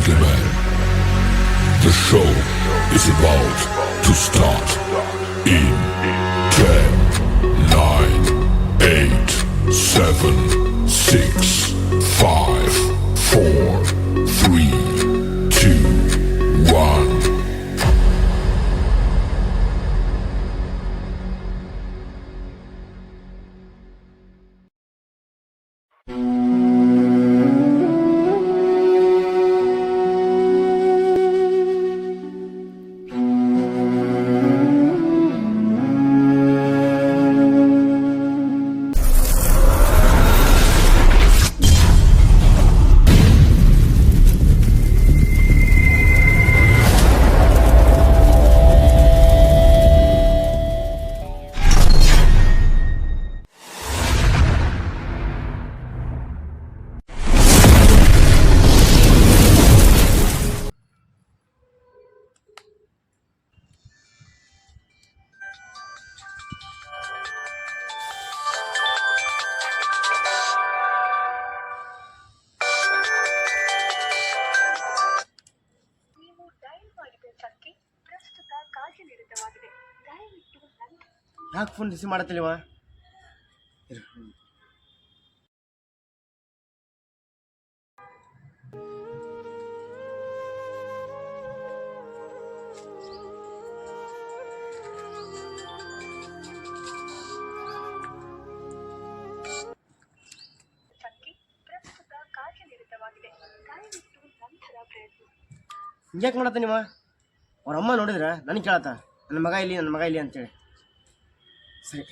gentlemen, the show is about to start in 10, 9, 8, 7, 6, 5, 4, 3, 2, 1. ಯಾಕೆ phone receive ಮಾಡತ್ತಿಲ್ಲವ? ಹಿಂಗ್ಯಾಕೆ ಮಾಡತ್ತ ನೀವ? ಅವ್ರ ಅಮ್ಮ ನೋಡಿದ್ರ ನನಗೆ ಕೇಳತ್ತ, ನನ್ನ ಮಗ ಇಲ್ಲಿ ಅಂತೇಳಿ. ಸರಿ,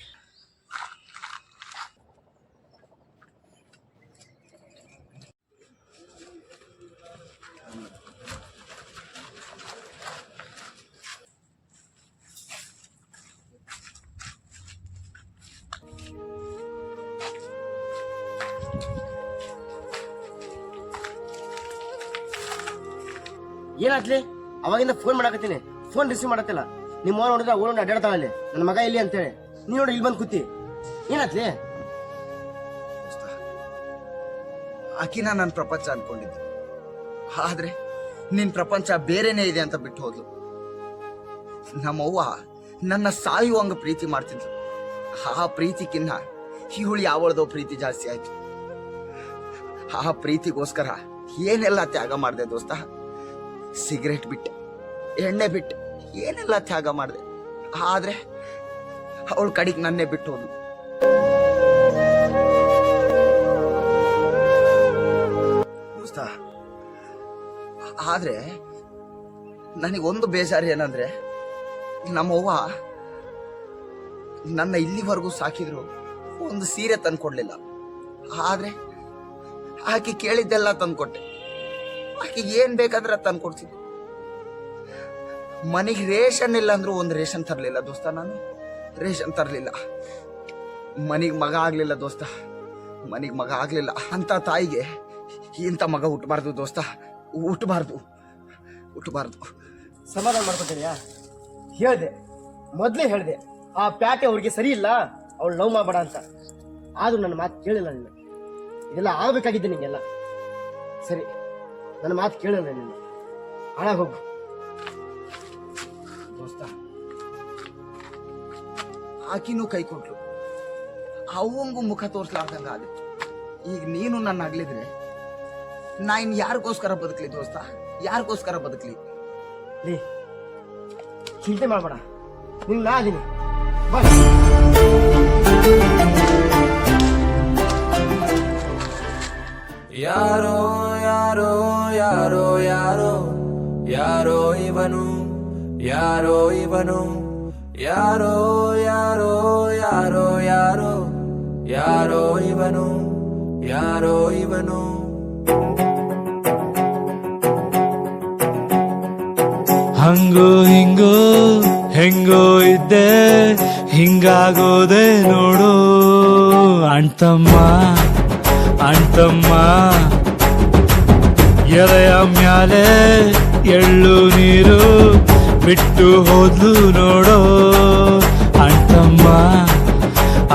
ಏನಾತ್ಲಿ? ಅವಾಗಿಂದ ಫೋನ್ ಮಾಡಕತ್ತೀನಿ, ಫೋನ್ ರಿಸೀವ್ ಮಾಡತ್ತಿಲ್ಲ. ನಿಮ್ಮ ಅವ್ವ ನೋಡಿದ್ರೆ ಓಡೋಣ ಅಡ್ಡಾಡ್ತಾಳಲ್ಲಿ, ನನ್ನ ಮಗ ಇಲ್ಲಿ ಅಂತೇಳಿ. ನೀ ನೋಡಿ ಇಲ್ಲಿ ಬಂದು ಕೂತಿ. ಏನಾತ್ಲಿ? ಆಕಿನ ನನ್ನ ಪ್ರಪಂಚ ಅನ್ಕೊಂಡಿದ್ದೆ, ಆದ್ರೆ ನಿನ್ ಪ್ರಪಂಚ ಬೇರೆನೇ ಇದೆ ಅಂತ ಬಿಟ್ಟು ಹೋದ್ಲು. ನಮ್ಮವ್ವ ನನ್ನ ಸಾಯುವಂಗ ಪ್ರೀತಿ ಮಾಡ್ತಿದ್ಲು. ಆ ಪ್ರೀತಿಕಿನ್ನ ಇವಳು ಯಾವಳದೋ ಪ್ರೀತಿ ಜಾಸ್ತಿ ಆಯ್ತು. ಆ ಪ್ರೀತಿಗೋಸ್ಕರ ಏನೆಲ್ಲ ತ್ಯಾಗ ಮಾಡಿದೆ ದೋಸ್ತ. ಸಿಗರೇಟ್ ಬಿಟ್ಟೆ, ಎಣ್ಣೆ ಬಿಟ್ಟೆ, ಏನೆಲ್ಲ ತ್ಯಾಗ ಮಾಡಿದೆ. ಆದ್ರೆ ಅವಳು ಕಡೆಗೆ ನನ್ನೇ ಬಿಟ್ಟು ಹೋದ್ಲು. ದೋಸ್ತ, ಆದ್ರೆ ನನಗೊಂದು ಬೇಜಾರು ಏನಂದ್ರೆ, ನಮ್ಮವ್ವ ನನ್ನ ಇಲ್ಲಿವರೆಗೂ ಸಾಕಿದ್ರು ಒಂದು ಸೀರೆ ತಂದ್ಕೊಡ್ಲಿಲ್ಲ. ಆದ್ರೆ ಆಕೆ ಕೇಳಿದ್ದೆಲ್ಲ ತಂದ್ಕೊಟ್ಟೆ. ಆಕೆಗೆ ಏನ್ ಬೇಕಾದ್ರೆ ತಂದ್ಕೊಡ್ತೀನಿ. ಮನೆಗೆ ರೇಷನ್ ಇಲ್ಲ ಅಂದ್ರೂ ಒಂದು ರೇಷನ್ ತರಲಿಲ್ಲ ದೋಸ್ತ. ನಾನು ರೇಷನ್ ತರಲಿಲ್ಲ. ಮನೆಗೆ ಮಗ ಆಗ್ಲಿಲ್ಲ ದೋಸ್ತ, ಮನೆಗೆ ಮಗ ಆಗ್ಲಿಲ್ಲ. ಅಂತ ತಾಯಿಗೆ ಇಂಥ ಮಗ ಹುಟ್ಟಬಾರ್ದು ದೋಸ್ತ, ಹುಟ್ಟಬಾರ್ದು. ಸಮಾಧಾನ ಮಾಡ್ಕೊತೀರಿಯಾ? ಮೊದ್ಲೇ ಹೇಳ್ದೆ ಆ ಪ್ಯಾಟೆ ಅವ್ರಿಗೆ ಸರಿ ಇಲ್ಲ, ಅವ್ಳು ಲವ್ ಮಾಡಬೇಡ ಅಂತ. ಆದ್ರೂ ನನ್ನ ಮಾತು ಕೇಳಿಲ್ಲ ನೀನು. ಇದೆಲ್ಲ ಆಗ್ಬೇಕಾಗಿದ್ದೆ ನಿಂಗೆಲ್ಲ. ಸರಿ, ನನ್ನ ಮಾತು ಕೇಳಿಲ್ಲ ನೀನು, ಹಾಳಾಗ ಹೋಗು ದೋಸ್ತ. ಆಕಿನೂ ಕೈ ಕೊಟ್ಲು, ಅವಂಗೂ ಮುಖ ತೋರ್ಸ್ಲಾರ್ದಂಗ ಆಗಿತ್ತು. ಈಗ ನೀನು ನನ್ನ ಆಗ್ಲಿದ್ರೆ ನಾ ಇನ್ ಯಾರಿಗೋಸ್ಕರ ಬದುಕ್ಲಿ ದೋಸ್ತ? ಯಾರಿಗೋಸ್ಕರ ಬದುಕ್ಲಿ? ಚಿಂತೆ ಮಾಡ್ಬೇಡ, ನಿನ್ ನಾ ಅದೀನಿ. ಯಾರೋ ಯಾರೋ ಯಾರೋ ಯಾರೋ ಯಾರೋ ಇವನು, ಯಾರೋ ಇವನು, ಯಾರೋ ಯಾರೋ ಯಾರೋ ಯಾರೋ ಯಾರೋ ಇವನು, ಯಾರೋ ಇವನು. ಹಂಗೋ ಹಿಂಗೋ ಹೆಂಗೋ ಇದ್ದೆ, ಹಿಂಗಾಗೋದೆ ನೋಡು ಅಣ್ತಮ್ಮ ಅಣ್ತಮ್ಮ. ಎಲೆಯ ಮ್ಯಾಲೆ ಎಳ್ಳು ನೀರು ಬಿಟ್ಟು ಹೋದ್ಲು ನೋಡೋ ಅಣ್ತಮ್ಮ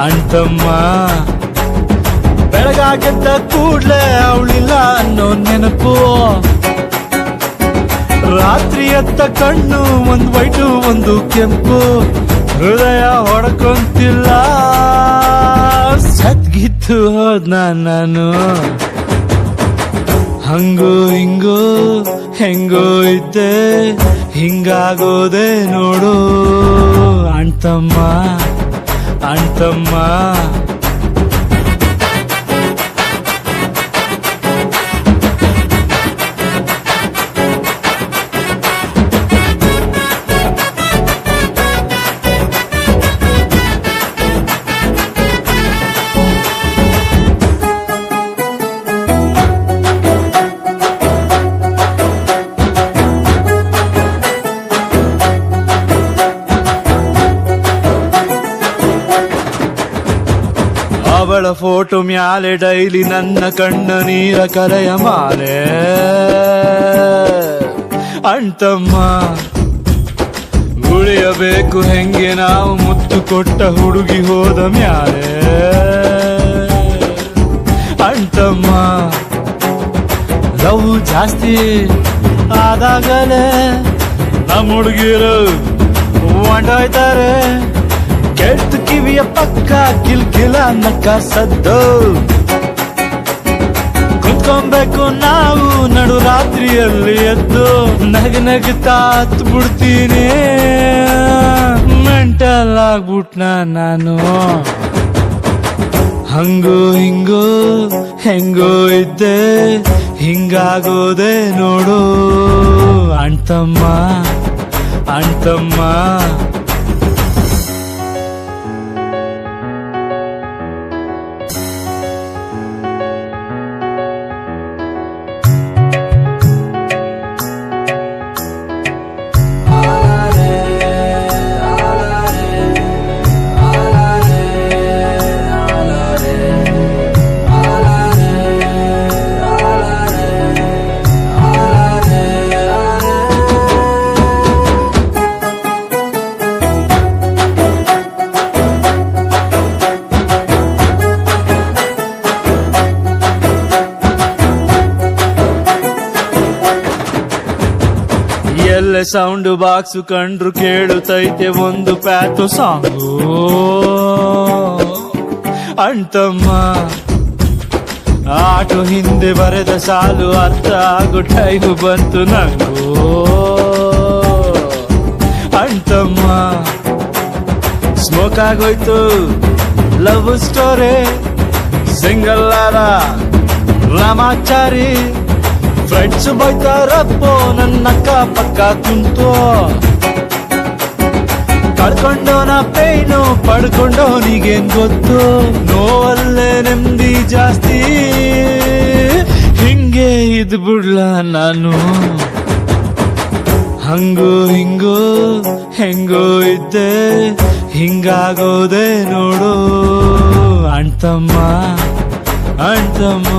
ಅಣ್ತಮ್ಮ. ಬೆಳಗಾಗೆದ್ದ ಕೂಡ್ಲೆ ಅವಳಿಲ್ಲ ಅನ್ನೋ ನೆನಪು, ರಾತ್ರಿ ಎತ್ತ ಕಣ್ಣು ಒಂದು ವೈಟು ಒಂದು ಕೆಂಪು, ಹೃದಯ ಹೊಡ್ಕೊಂತಿಲ್ಲ, ಸದ್ಗಿತ್ತು ಹೋದ್ನ ನಾನು. ಹಂಗೋ ಹಿಂಗೋ ಹೆಂಗೋ ಇದ್ದೆ, ಹಿಂಗಾಗೋದೆ ನೋಡು ಅಣ್ತಮ್ಮ ಅಣ್ತಮ್ಮ. ಅವಳ ಫೋಟೋ ಮ್ಯಾಲೆ ಡೈಲಿ ನನ್ನ ಕಣ್ಣ ನೀರ ಕರೆಯ ಮಾಲೆ ಅಣ್ತಮ್ಮ. ಉಳಿಯಬೇಕು ಹೆಂಗೆ ನಾವು ಮುತ್ತು ಕೊಟ್ಟ ಹುಡುಗಿ ಹೋದ ಮ್ಯಾಲೆ ಅಣ್ತಮ್ಮ. ಲವ್ ಜಾಸ್ತಿ ಆದಾಗಲೇ ನಮ್ಮ ಹುಡುಗಿರು ಒಂಡೋಯ್ತಾರೆ, ಕೆಟ್ಟ ಕಿವಿಯ ಪಕ್ಕ ಕಿಲ್ಕಿಲ ನಕ್ಕ ಸದ್ದು. ಕುತ್ಕೊಬೇಕು ನಾವು ನಡು ರಾತ್ರಿಯಲ್ಲಿ ಎದ್ದು, ನಗನಗ್ತಾ ಹತ್ ಬಿಡ್ತೀನಿ, ಮೆಂಟಲ್ ಆಗ್ಬಿಟ್ನ ನಾನು. ಹಂಗೋ ಹಿಂಗೋ ಹೆಂಗೋ ಇದ್ದೆ, ಹಿಂಗಾಗೋದೆ ನೋಡು ಅಣ್ತಮ್ಮ ಅಣ್ತಮ್ಮ. ಎಲ್ಲೆ ಸೌಂಡ್ ಬಾಕ್ಸ್ ಕಂಡ್ರು ಕೇಳುತ್ತೈತೆ ಒಂದು ಪ್ಯಾಥೋ ಸಾಂಗು ಅಣ್ತಮ್ಮ. ಆಟೋ ಹಿಂದೆ ಬರೆದ ಸಾಲು ಅರ್ಥ ಆಗೋ ಟೈಮು ಬಂತು ನಂಗೂ ಅಣ್ತಮ್ಮ. ಸ್ಮೋಕ್ ಆಗೋಯ್ತು ಲವ್ ಸ್ಟೋರಿ, ಸಿಂಗಲ್ ಆದ ರಾಮಾಚಾರಿ. ಫ್ರೆಂಡ್ಸ್ ಬೈತಾರಪ್ಪೋ ನನ್ನ ಅಕ್ಕ ಪಕ್ಕ ಕುಂತು, ಕಳ್ಕೊಂಡೋನ ಪೈನು ಪಡ್ಕೊಂಡೋನಿಗೇನ್ ಗೊತ್ತು, ನೋವಲ್ಲೇ ನೆಮ್ಮದಿ ಜಾಸ್ತಿ, ಹಿಂಗೆ ಇದ್ ಬಿಡ್ಲ ನಾನು. ಹಂಗೋ ಹಿಂಗೋ ಹೆಂಗೋ ಇದ್ದೆ, ಹಿಂಗಾಗೋದೆ ನೋಡು ಅಣ್ತಮ್ಮ ಅಣ್ತಮ್ಮ.